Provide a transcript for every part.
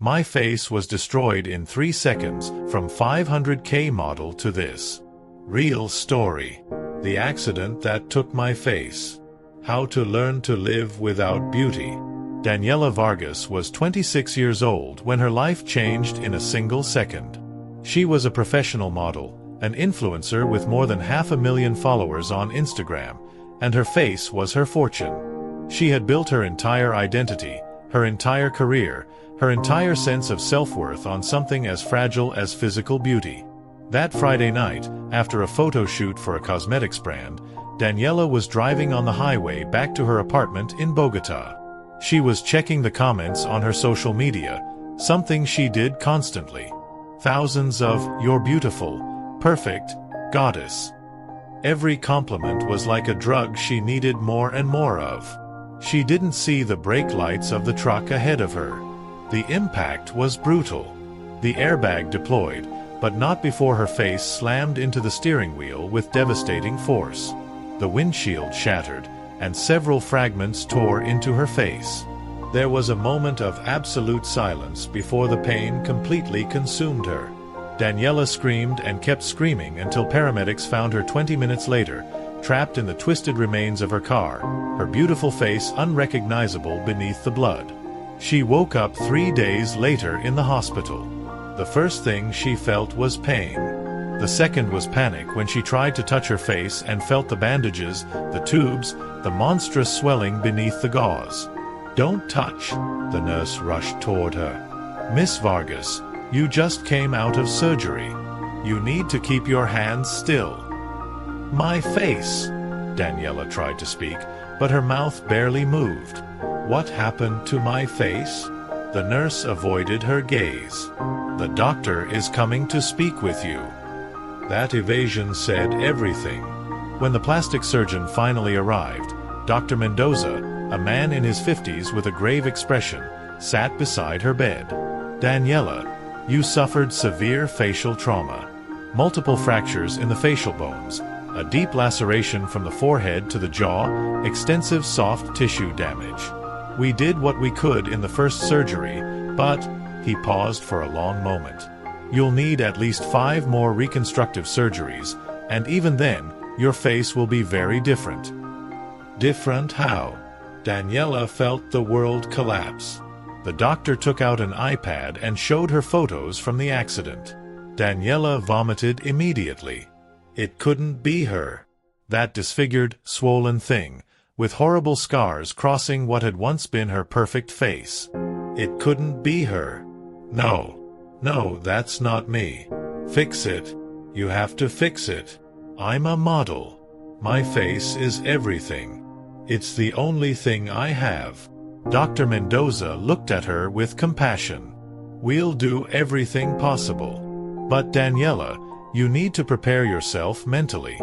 My face was destroyed in 3 seconds, from 500K model to this. Real story. The accident that took my face. How to learn to live without beauty. Daniela Vargas was 26 years old when her life changed in a single second. She was a professional model, an influencer with more than 500,000 followers on Instagram, and her face was her fortune. She had built her entire identity, her entire career, her entire sense of self-worth on something as fragile as physical beauty. That Friday night, after a photo shoot for a cosmetics brand, Daniela was driving on the highway back to her apartment in Bogota. She was checking the comments on her social media, something she did constantly. Thousands of "you're beautiful," "perfect," "goddess." Every compliment was like a drug she needed more and more of. She didn't see the brake lights of the truck ahead of her. The impact was brutal. The airbag deployed, but not before her face slammed into the steering wheel with devastating force. The windshield shattered, and several fragments tore into her face. There was a moment of absolute silence before the pain completely consumed her. Daniela screamed and kept screaming until paramedics found her 20 minutes later, trapped in the twisted remains of her car, her beautiful face unrecognizable beneath the blood. She woke up 3 days later in the hospital. The first thing she felt was pain. The second was panic when she tried to touch her face and felt the bandages, the tubes, the monstrous swelling beneath the gauze. "Don't touch," the nurse rushed toward her. "Miss Vargas, you just came out of surgery. You need to keep your hands still." "My face," Daniela tried to speak, but her mouth barely moved. "What happened to my face?" The nurse avoided her gaze. "The doctor is coming to speak with you." That evasion said everything. When the plastic surgeon finally arrived, Dr. Mendoza, a man in his 50s with a grave expression, sat beside her bed. "Daniela, you suffered severe facial trauma. Multiple fractures in the facial bones, a deep laceration from the forehead to the jaw, extensive soft tissue damage. We did what we could in the first surgery, but..." He paused for a long moment. "You'll need at least 5 more reconstructive surgeries, and even then, your face will be very different." Different how? Daniela felt the world collapse. The doctor took out an iPad and showed her photos from the accident. Daniela vomited immediately. It couldn't be her. That disfigured, swollen thing, with horrible scars crossing what had once been her perfect face. It couldn't be her. "No. No, that's not me. Fix it. You have to fix it. I'm a model. My face is everything. It's the only thing I have." Dr. Mendoza looked at her with compassion. "We'll do everything possible. But Daniela, you need to prepare yourself mentally.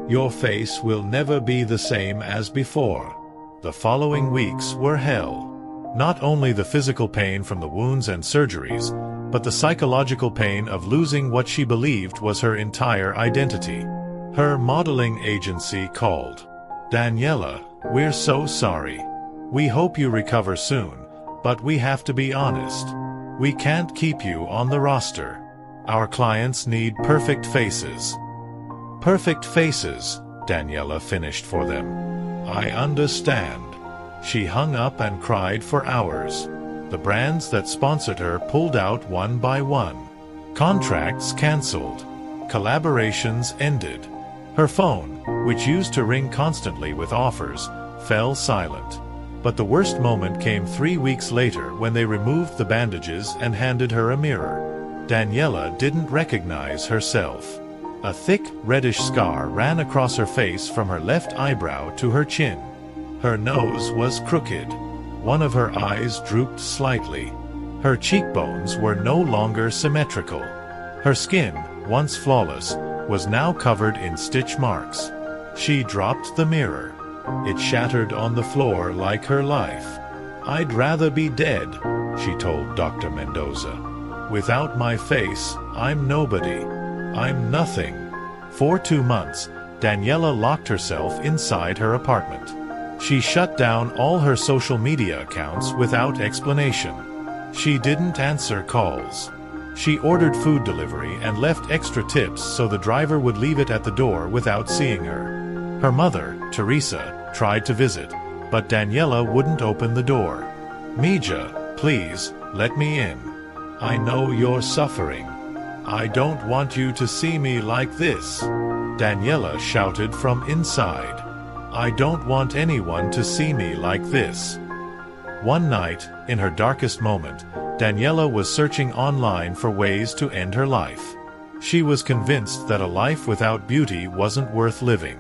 Your face will never be the same as before." The following weeks were hell. Not only the physical pain from the wounds and surgeries, but the psychological pain of losing what she believed was her entire identity. Her modeling agency called. "Daniela, we're so sorry. We hope you recover soon, but we have to be honest. We can't keep you on the roster. Our clients need perfect faces." "Perfect faces," Daniela finished for them. "I understand." She hung up and cried for hours. The brands that sponsored her pulled out one by one. Contracts canceled. Collaborations ended. Her phone, which used to ring constantly with offers, fell silent. But the worst moment came 3 weeks later when they removed the bandages and handed her a mirror. Daniela didn't recognize herself. A thick, reddish scar ran across her face from her left eyebrow to her chin. Her nose was crooked. One of her eyes drooped slightly. Her cheekbones were no longer symmetrical. Her skin, once flawless, was now covered in stitch marks. She dropped the mirror. It shattered on the floor like her life. "I'd rather be dead," she told Dr. Mendoza. "Without my face, I'm nobody. I'm nothing." For 2 months, Daniela locked herself inside her apartment. She shut down all her social media accounts without explanation. She didn't answer calls. She ordered food delivery and left extra tips so the driver would leave it at the door without seeing her. Her mother, Teresa, tried to visit, but Daniela wouldn't open the door. "Mija, please, let me in. I know you're suffering. I don't want you to see me like this," Daniela shouted from inside. "I don't want anyone to see me like this." One night, in her darkest moment, Daniela was searching online for ways to end her life. She was convinced that a life without beauty wasn't worth living.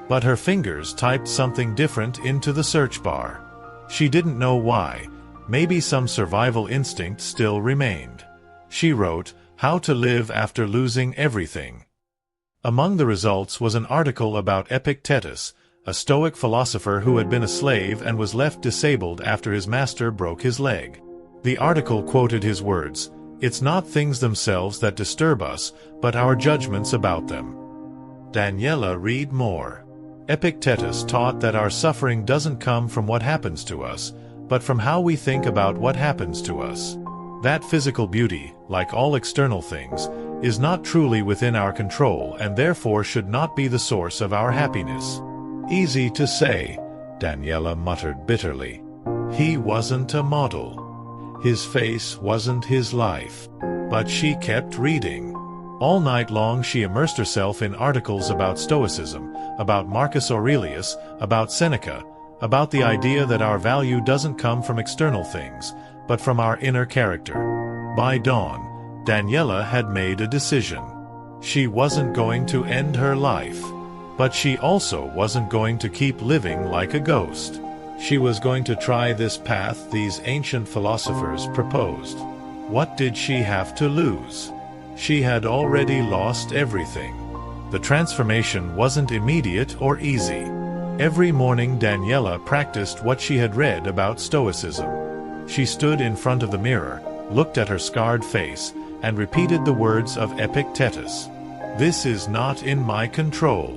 But her fingers typed something different into the search bar. She didn't know why. Maybe some survival instinct still remained. She wrote, "How to live after losing everything." Among the results was an article about Epictetus, a Stoic philosopher who had been a slave and was left disabled after his master broke his leg. The article quoted his words, "It's not things themselves that disturb us, but our judgments about them." Daniela, read more. Epictetus taught that our suffering doesn't come from what happens to us, but from how we think about what happens to us. That physical beauty, like all external things, is not truly within our control and therefore should not be the source of our happiness. "Easy to say," Daniela muttered bitterly. "He wasn't a model. His face wasn't his life." But she kept reading. All night long she immersed herself in articles about Stoicism, about Marcus Aurelius, about Seneca, about the idea that our value doesn't come from external things, but from our inner character. By dawn, Daniela had made a decision. She wasn't going to end her life. But she also wasn't going to keep living like a ghost. She was going to try this path these ancient philosophers proposed. What did she have to lose? She had already lost everything. The transformation wasn't immediate or easy. Every morning Daniela practiced what she had read about Stoicism. She stood in front of the mirror, looked at her scarred face, and repeated the words of Epictetus. "This is not in my control.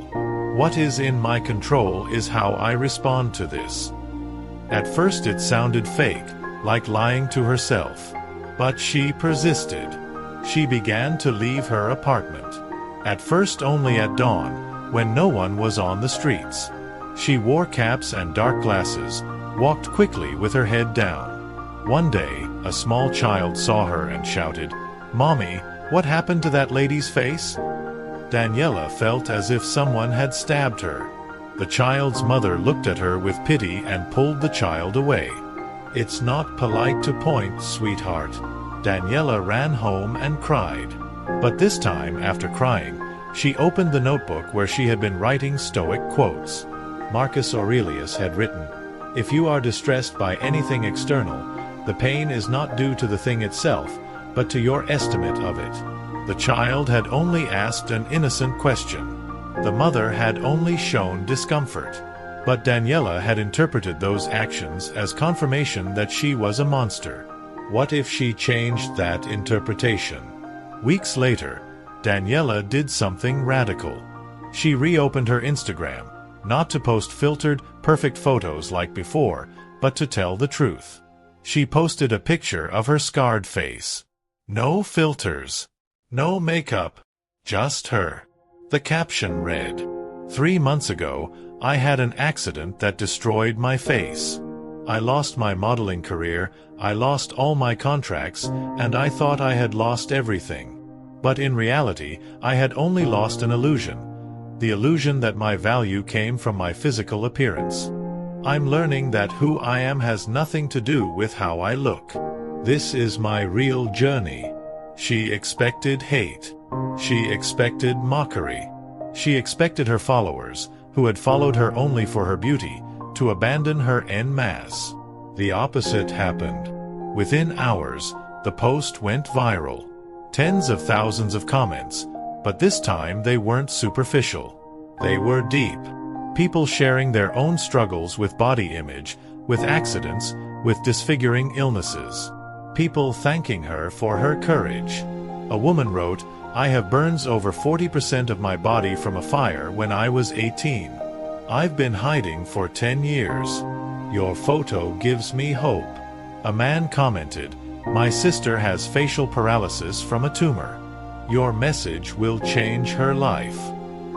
What is in my control is how I respond to this." At first it sounded fake, like lying to herself. But she persisted. She began to leave her apartment. At first only at dawn, when no one was on the streets. She wore caps and dark glasses, walked quickly with her head down. One day, a small child saw her and shouted, "Mommy, what happened to that lady's face?" Daniela felt as if someone had stabbed her. The child's mother looked at her with pity and pulled the child away. "It's not polite to point, sweetheart." Daniela ran home and cried. But this time, after crying, she opened the notebook where she had been writing Stoic quotes. Marcus Aurelius had written, "If you are distressed by anything external, the pain is not due to the thing itself, but to your estimate of it." The child had only asked an innocent question. The mother had only shown discomfort. But Daniela had interpreted those actions as confirmation that she was a monster. What if she changed that interpretation? Weeks later, Daniela did something radical. She reopened her Instagram, not to post filtered, perfect photos like before, but to tell the truth. She posted a picture of her scarred face. No filters. No makeup. Just her. The caption read, "3 months ago, I had an accident that destroyed my face. I lost my modeling career, I lost all my contracts, and I thought I had lost everything. But in reality, I had only lost an illusion. The illusion that my value came from my physical appearance. I'm learning that who I am has nothing to do with how I look. This is my real journey." She expected hate. She expected mockery. She expected her followers, who had followed her only for her beauty, to abandon her en masse. The opposite happened. Within hours, the post went viral. Tens of thousands of comments, but this time they weren't superficial. They were deep. People sharing their own struggles with body image, with accidents, with disfiguring illnesses. People thanking her for her courage. A woman wrote, "I have burns over 40% of my body from a fire when I was 18. I've been hiding for 10 years. Your photo gives me hope." A man commented, My sister has facial paralysis from a tumor. Your message will change her life.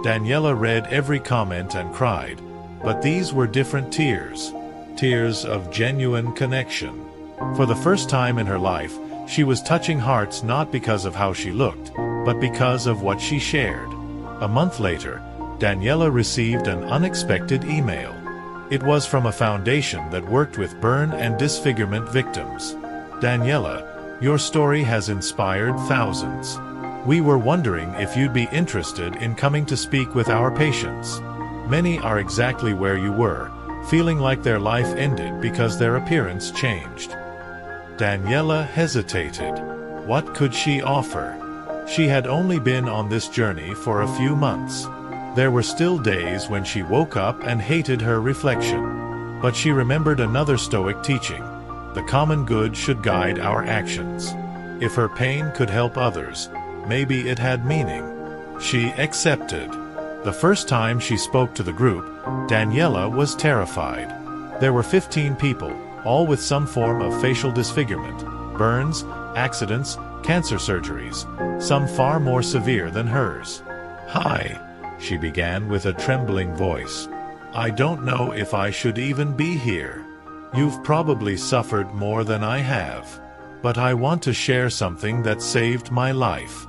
Daniela read every comment and cried, but these were different tears. Tears of genuine connection. For the first time in her life, she was touching hearts not because of how she looked, but because of what she shared. A month later, Daniela received an unexpected email. It was from a foundation that worked with burn and disfigurement victims. Daniela, your story has inspired thousands. We were wondering if you'd be interested in coming to speak with our patients. Many are exactly where you were, feeling like their life ended because their appearance changed. Daniela hesitated. What could she offer? She had only been on this journey for a few months. There were still days when she woke up and hated her reflection. But she remembered another Stoic teaching. The common good should guide our actions. If her pain could help others, maybe it had meaning. She accepted. The first time she spoke to the group, Daniela was terrified. There were 15 people, all with some form of facial disfigurement, burns, accidents, cancer surgeries, some far more severe than hers. "Hi," she began with a trembling voice. "I don't know if I should even be here. You've probably suffered more than I have. But I want to share something that saved my life."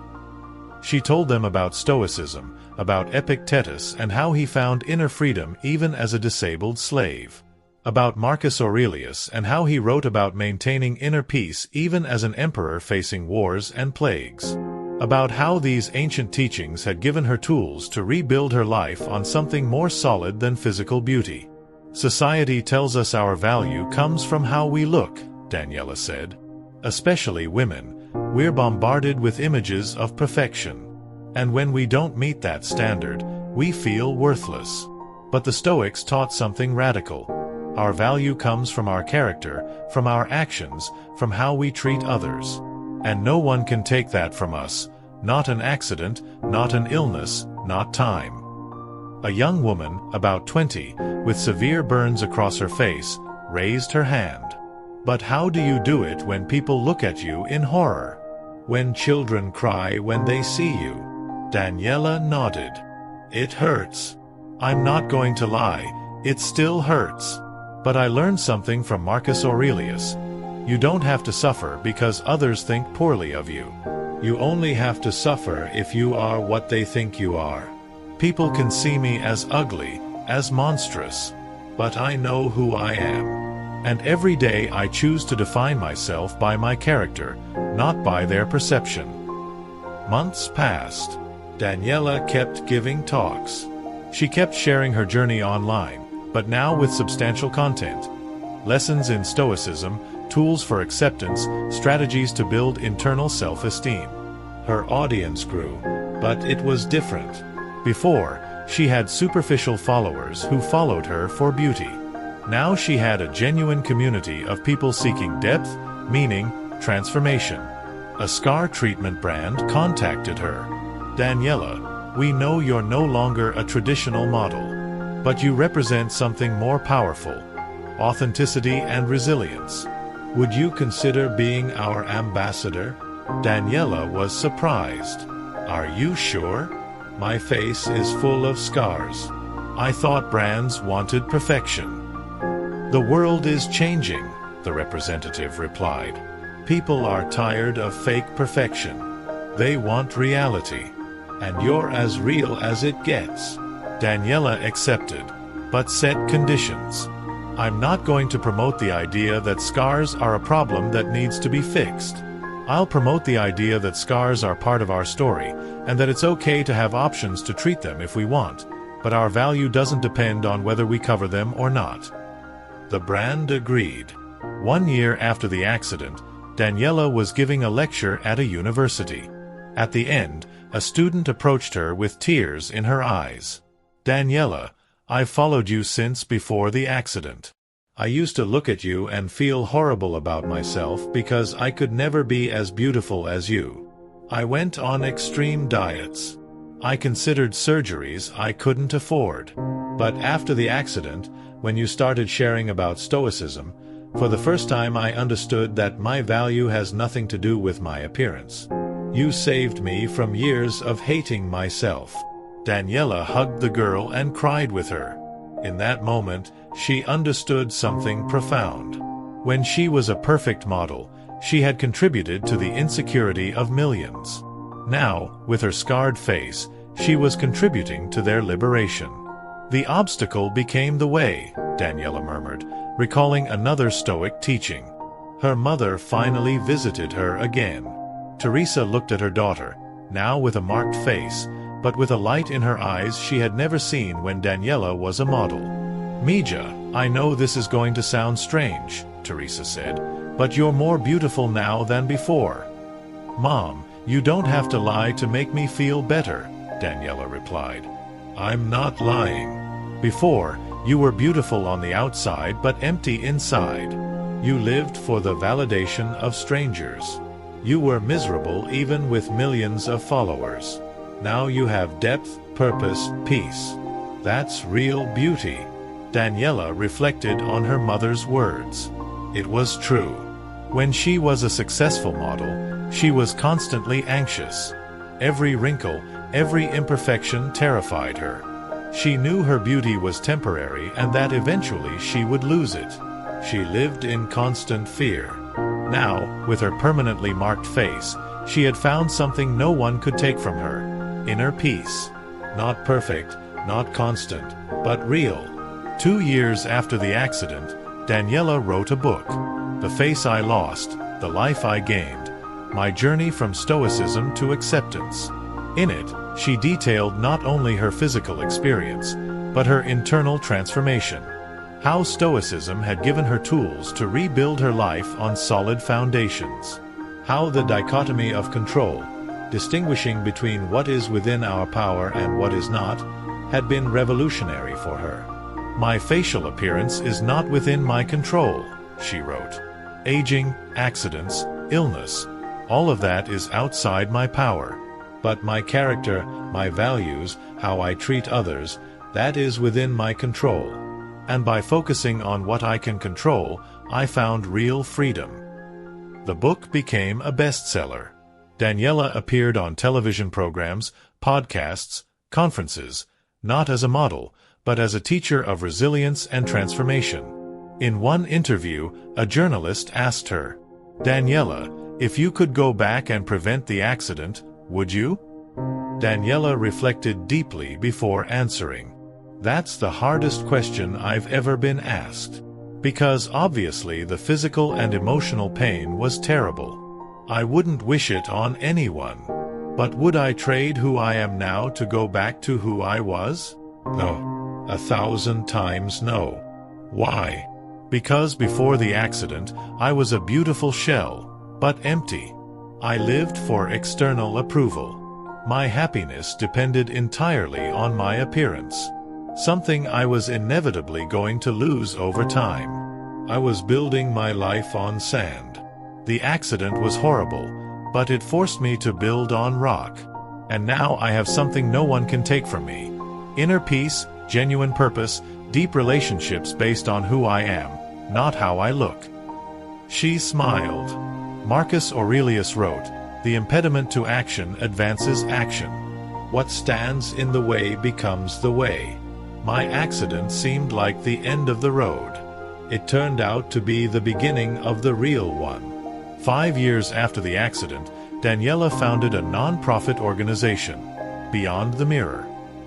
She told them about Stoicism, about Epictetus and how he found inner freedom even as a disabled slave. About Marcus Aurelius and how he wrote about maintaining inner peace even as an emperor facing wars and plagues. About how these ancient teachings had given her tools to rebuild her life on something more solid than physical beauty. "Society tells us our value comes from how we look," Daniela said. "Especially women, we're bombarded with images of perfection. And when we don't meet that standard, we feel worthless. But the Stoics taught something radical. Our value comes from our character, from our actions, from how we treat others. And no one can take that from us, not an accident, not an illness, not time." A young woman, about 20, with severe burns across her face, raised her hand. "But how do you do it when people look at you in horror? When children cry when they see you?" Daniela nodded. "It hurts. I'm not going to lie, it still hurts. But I learned something from Marcus Aurelius. You don't have to suffer because others think poorly of you. You only have to suffer if you are what they think you are. People can see me as ugly, as monstrous. But I know who I am. And every day I choose to define myself by my character, not by their perception." Months passed. Daniela kept giving talks. She kept sharing her journey online, but now with substantial content. Lessons in Stoicism, tools for acceptance, strategies to build internal self-esteem. Her audience grew, but it was different. Before, she had superficial followers who followed her for beauty. Now she had a genuine community of people seeking depth, meaning, transformation. A scar treatment brand contacted her. "Daniela, we know you're no longer a traditional model. But you represent something more powerful, authenticity and resilience. Would you consider being our ambassador?" Daniela was surprised. "Are you sure? My face is full of scars. I thought brands wanted perfection." "The world is changing," the representative replied. "People are tired of fake perfection. They want reality. And you're as real as it gets." Daniela accepted, but set conditions. "I'm not going to promote the idea that scars are a problem that needs to be fixed. I'll promote the idea that scars are part of our story, and that it's okay to have options to treat them if we want, but our value doesn't depend on whether we cover them or not." The brand agreed. 1 year after the accident, Daniela was giving a lecture at a university. At the end, a student approached her with tears in her eyes. "Daniela, I've followed you since before the accident. I used to look at you and feel horrible about myself because I could never be as beautiful as you. I went on extreme diets. I considered surgeries I couldn't afford. But after the accident, when you started sharing about Stoicism, For the first time I understood that my value has nothing to do with my appearance. You saved me from years of hating myself." Daniela hugged the girl and cried with her. In that moment, she understood something profound. When she was a perfect model, she had contributed to the insecurity of millions. Now, with her scarred face, she was contributing to their liberation. "The obstacle became the way," Daniela murmured, recalling another Stoic teaching. Her mother finally visited her again. Teresa looked at her daughter, now with a marked face, but with a light in her eyes she had never seen when Daniela was a model. "Mija, I know this is going to sound strange," Teresa said, "but you're more beautiful now than before." "Mom, you don't have to lie to make me feel better," Daniela replied. "I'm not lying. Before, you were beautiful on the outside but empty inside. You lived for the validation of strangers. You were miserable even with millions of followers. Now you have depth, purpose, peace. That's real beauty." Daniela reflected on her mother's words. It was true. When she was a successful model, she was constantly anxious. Every wrinkle, every imperfection terrified her. She knew her beauty was temporary and that eventually she would lose it. She lived in constant fear. Now, with her permanently marked face, she had found something no one could take from her: inner peace. Not perfect, not constant, but real. 2 years after the accident, Daniela wrote a book, The Face I Lost, The Life I Gained, My Journey from Stoicism to Acceptance. In it, she detailed not only her physical experience, but her internal transformation. How Stoicism had given her tools to rebuild her life on solid foundations. How the dichotomy of control, distinguishing between what is within our power and what is not, had been revolutionary for her. "My facial appearance is not within my control," she wrote. "Aging, accidents, illness, all of that is outside my power. But my character, my values, how I treat others, that is within my control. And by focusing on what I can control, I found real freedom." The book became a bestseller. Daniela appeared on television programs, podcasts, conferences, not as a model, but as a teacher of resilience and transformation. In one interview, a journalist asked her, "Daniela, if you could go back and prevent the accident, would you?" Daniela reflected deeply before answering. "That's the hardest question I've ever been asked. Because obviously the physical and emotional pain was terrible. I wouldn't wish it on anyone. But would I trade who I am now to go back to who I was? No. 1,000 times no. Why? Because before the accident, I was a beautiful shell, but empty. I lived for external approval. My happiness depended entirely on my appearance. Something I was inevitably going to lose over time. I was building my life on sand. The accident was horrible, but it forced me to build on rock. And now I have something no one can take from me. Inner peace, genuine purpose, deep relationships based on who I am, not how I look." She smiled. Marcus Aurelius wrote, "The impediment to action advances action. What stands in the way becomes the way." My accident seemed like the end of the road. It turned out to be the beginning of the real one. 5 years after the accident, Daniela founded a non-profit organization, Beyond the Mirror.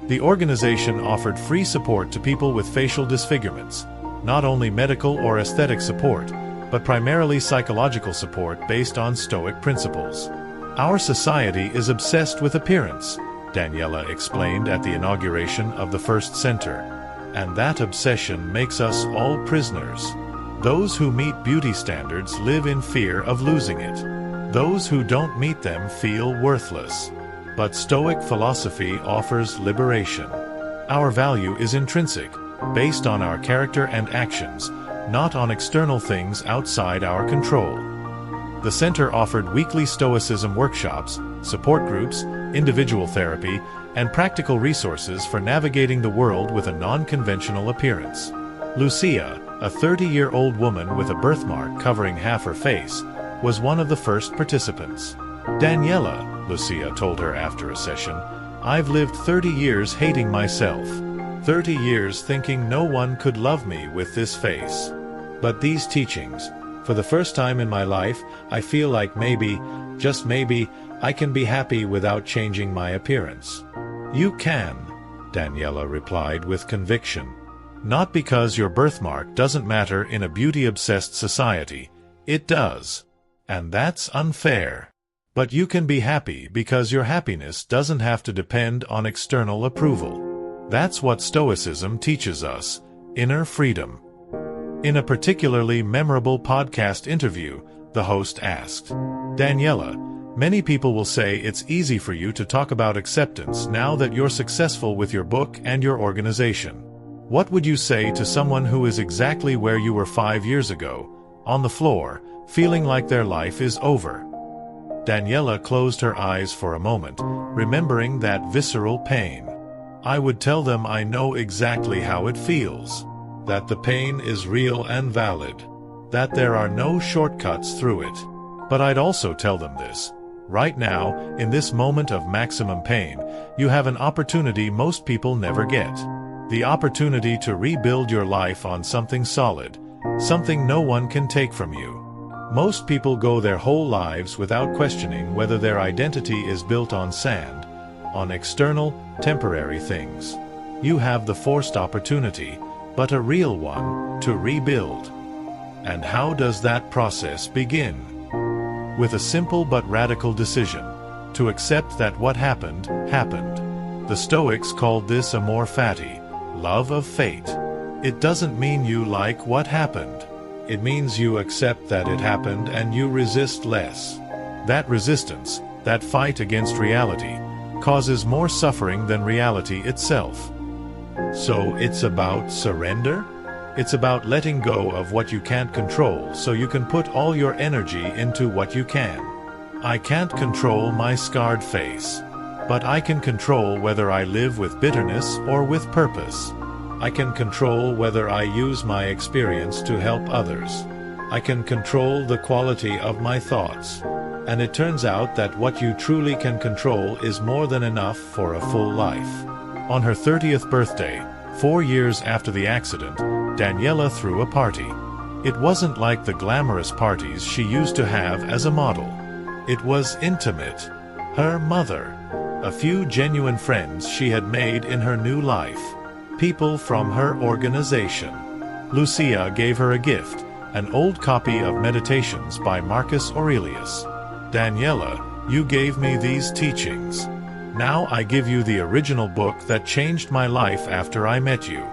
The organization offered free support to people with facial disfigurements, not only medical or aesthetic support, but primarily psychological support based on Stoic principles. "Our society is obsessed with appearance," Daniela explained at the inauguration of the first center. "And that obsession makes us all prisoners. Those who meet beauty standards live in fear of losing it. Those who don't meet them feel worthless. But Stoic philosophy offers liberation. Our value is intrinsic, based on our character and actions, not on external things outside our control." The center offered weekly Stoicism workshops, support groups, individual therapy, and practical resources for navigating the world with a non-conventional appearance. Lucia, a 30-year-old woman with a birthmark covering half her face, was one of the first participants. "Daniela," Lucia told her after a session, "I've lived 30 years hating myself. 30 years thinking no one could love me with this face. But these teachings, for the first time in my life, I feel like maybe, just maybe, I can be happy without changing my appearance." "You can," Daniela replied with conviction. "Not because your birthmark doesn't matter in a beauty-obsessed society. It does. And that's unfair. But you can be happy because your happiness doesn't have to depend on external approval. That's what Stoicism teaches us, inner freedom." In a particularly memorable podcast interview, the host asked, "Daniela, many people will say it's easy for you to talk about acceptance now that you're successful with your book and your organization. What would you say to someone who is exactly where you were 5 years ago, on the floor, feeling like their life is over?" Daniela closed her eyes for a moment, remembering that visceral pain. "I would tell them I know exactly how it feels. That the pain is real and valid. That there are no shortcuts through it. But I'd also tell them this. Right now, in this moment of maximum pain, you have an opportunity most people never get. The opportunity to rebuild your life on something solid, something no one can take from you. Most people go their whole lives without questioning whether their identity is built on sand, on external, temporary things. You have the forced opportunity, but a real one, to rebuild. And how does that process begin? With a simple but radical decision, to accept that what happened, happened. The Stoics called this amor fati, love of fate. It doesn't mean you like what happened. It means you accept that it happened and you resist less. That resistance, that fight against reality, causes more suffering than reality itself. So it's about surrender? It's about letting go of what you can't control so you can put all your energy into what you can. I can't control my scarred face. But I can control whether I live with bitterness or with purpose. I can control whether I use my experience to help others. I can control the quality of my thoughts. And it turns out that what you truly can control is more than enough for a full life. On her 30th birthday, 4 years after the accident, Daniela threw a party. It wasn't like the glamorous parties she used to have as a model. It was intimate. Her mother. A few genuine friends she had made in her new life. People from her organization. Lucia gave her a gift, an old copy of Meditations by Marcus Aurelius. "Daniela, you gave me these teachings. Now I give you the original book that changed my life after I met you."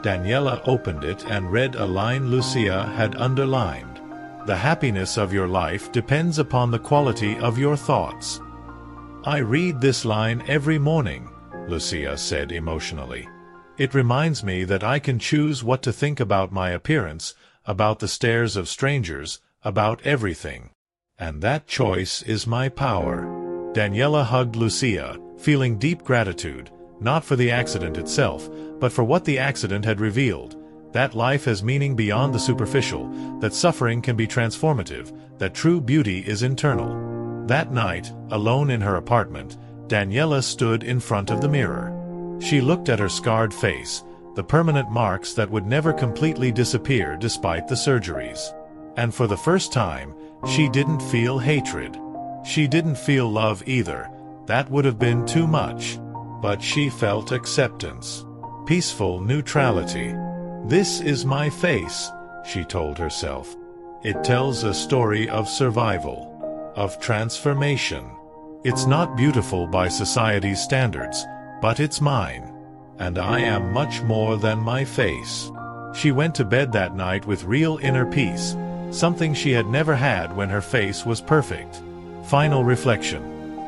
Daniela opened it and read a line Lucia had underlined. "The happiness of your life depends upon the quality of your thoughts." "I read this line every morning," Lucia said emotionally. "It reminds me that I can choose what to think about my appearance, about the stares of strangers, about everything. And that choice is my power." Daniela hugged Lucia, feeling deep gratitude, not for the accident itself, but for what the accident had revealed. That life has meaning beyond the superficial, that suffering can be transformative, that true beauty is internal. That night, alone in her apartment, Daniela stood in front of the mirror. She looked at her scarred face, the permanent marks that would never completely disappear despite the surgeries. And for the first time, she didn't feel hatred. She didn't feel love either. That would have been too much. But she felt acceptance. Peaceful neutrality. "This is my face," she told herself. "It tells a story of survival, of transformation. It's not beautiful by society's standards, but it's mine. And I am much more than my face." She went to bed that night with real inner peace, something she had never had when her face was perfect. Final reflection.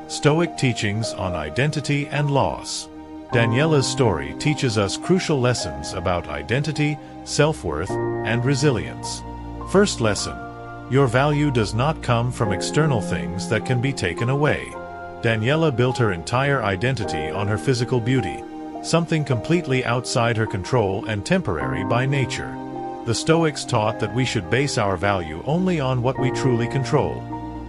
Stoic teachings on identity and loss. Daniela's story teaches us crucial lessons about identity, self-worth, and resilience. First lesson. Your value does not come from external things that can be taken away. Daniela built her entire identity on her physical beauty, something completely outside her control and temporary by nature. The Stoics taught that we should base our value only on what we truly control: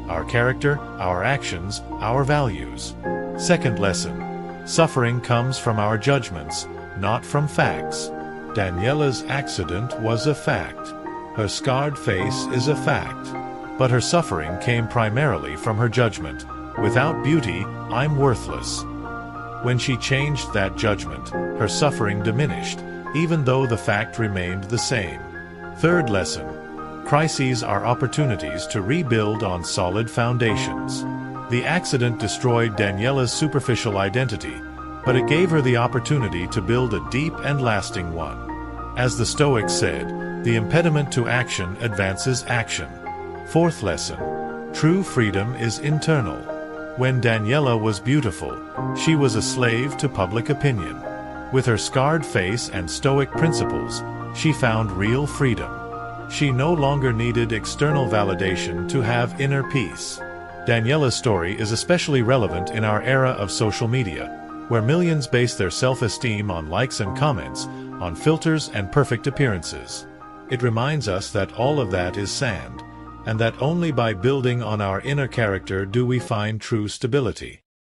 our character, our actions, our values. Second lesson: suffering comes from our judgments, not from facts. Daniela's accident was a fact. Her scarred face is a fact. But her suffering came primarily from her judgment. Without beauty, I'm worthless. When she changed that judgment, her suffering diminished, even though the fact remained the same. Third lesson: crises are opportunities to rebuild on solid foundations. The accident destroyed Daniela's superficial identity, but it gave her the opportunity to build a deep and lasting one. As the Stoics said, the impediment to action advances action. Fourth lesson: true freedom is internal. When Daniela was beautiful, she was a slave to public opinion. With her scarred face and Stoic principles, she found real freedom. She no longer needed external validation to have inner peace. Daniela's story is especially relevant in our era of social media, where millions base their self-esteem on likes and comments, on filters and perfect appearances. It reminds us that all of that is sand, and that only by building on our inner character do we find true stability.